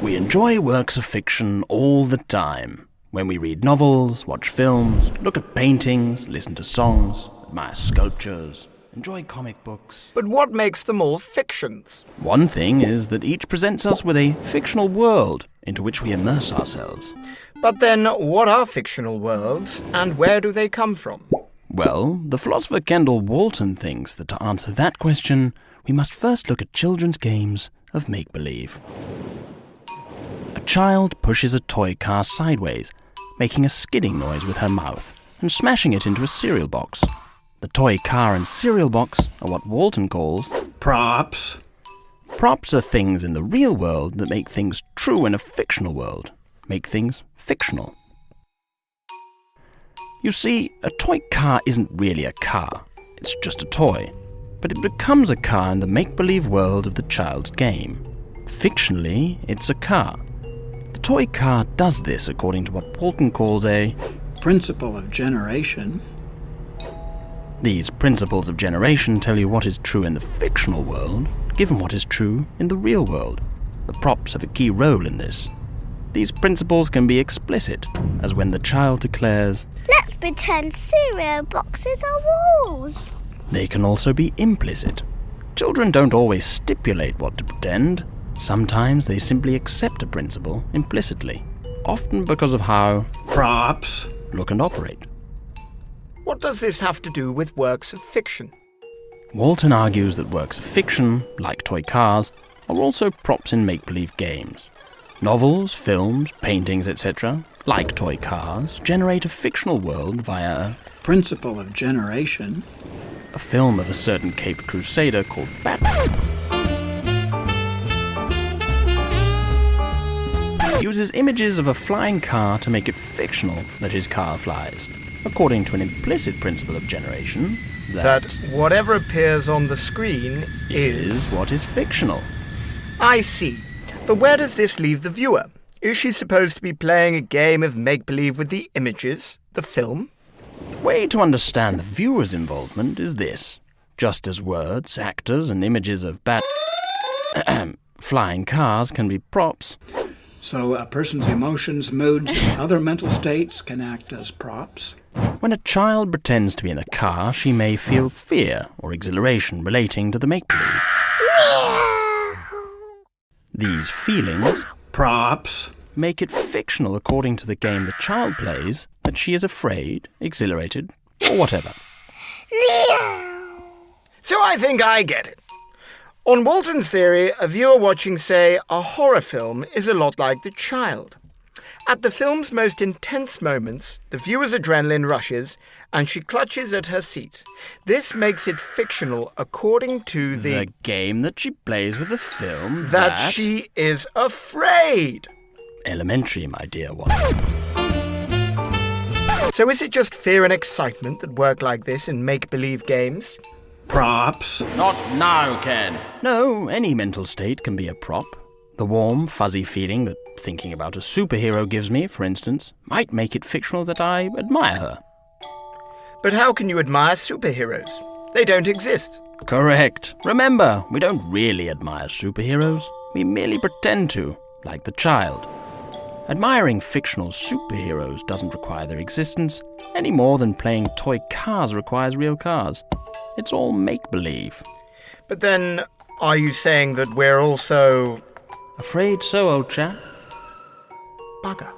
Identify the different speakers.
Speaker 1: We enjoy works of fiction all the time. When we read novels, watch films, look at paintings, listen to songs, admire sculptures, enjoy comic books.
Speaker 2: But what makes them all fictions?
Speaker 1: One thing is that each presents us with a fictional world into which we immerse ourselves.
Speaker 2: But then, what are fictional worlds, and where do they come from?
Speaker 1: Well, the philosopher Kendall Walton thinks that to answer that question, we must first look at children's games of make-believe. A child pushes a toy car sideways, making a skidding noise with her mouth and smashing it into a cereal box. The toy car and cereal box are what Walton calls
Speaker 3: props.
Speaker 1: Props are things in the real world that make things true in a fictional world, make things fictional. You see, a toy car isn't really a car, it's just a toy. But it becomes a car in the make-believe world of the child's game. Fictionally, it's a car. The toy car does this according to what Walton calls a
Speaker 3: principle of generation.
Speaker 1: These principles of generation tell you what is true in the fictional world, given what is true in the real world. The props have a key role in this. These principles can be explicit, as when the child declares,
Speaker 4: "Let's pretend cereal boxes are walls."
Speaker 1: They can also be implicit. Children don't always stipulate what to pretend. Sometimes they simply accept a principle implicitly, often because of how
Speaker 3: props
Speaker 1: look and operate.
Speaker 2: What does this have to do with works of fiction?
Speaker 1: Walton argues that works of fiction, like toy cars, are also props in make-believe games. Novels, films, paintings, etc., like toy cars, generate a fictional world via a
Speaker 3: principle of generation.
Speaker 1: A film of a certain Caped Crusader called Batman uses images of a flying car to make it fictional that his car flies, according to an implicit principle of generation
Speaker 2: that whatever appears on the screen
Speaker 1: is what is fictional.
Speaker 2: I see. But where does this leave the viewer? Is she supposed to be playing a game of make-believe with the images, the film?
Speaker 1: The way to understand the viewer's involvement is this. Just as words, actors, and images of flying cars can be props,
Speaker 3: so a person's emotions, moods, and other mental states can act as props.
Speaker 1: When a child pretends to be in a car, she may feel fear or exhilaration relating to the make-believe. These feelings,
Speaker 3: props,
Speaker 1: make it fictional according to the game the child plays, that she is afraid, exhilarated, or whatever.
Speaker 2: So I think I get it. On Walton's theory, a viewer watching, say, a horror film is a lot like the child. At the film's most intense moments, the viewer's adrenaline rushes and she clutches at her seat. This makes it fictional according to the
Speaker 1: game that she plays with the film
Speaker 2: that she is afraid.
Speaker 1: Elementary, my dear one.
Speaker 2: So is it just fear and excitement that work like this in make-believe games?
Speaker 3: Props.
Speaker 1: Not now, Ken. No, any mental state can be a prop. The warm, fuzzy feeling that thinking about a superhero gives me, for instance, might make it fictional that I admire her.
Speaker 2: But how can you admire superheroes? They don't exist.
Speaker 1: Correct. Remember, we don't really admire superheroes. We merely pretend to, like the child. Admiring fictional superheroes doesn't require their existence, any more than playing toy cars requires real cars. It's all make-believe.
Speaker 2: But then, are you saying that we're also...
Speaker 1: Afraid so, old chap.
Speaker 2: Bugger.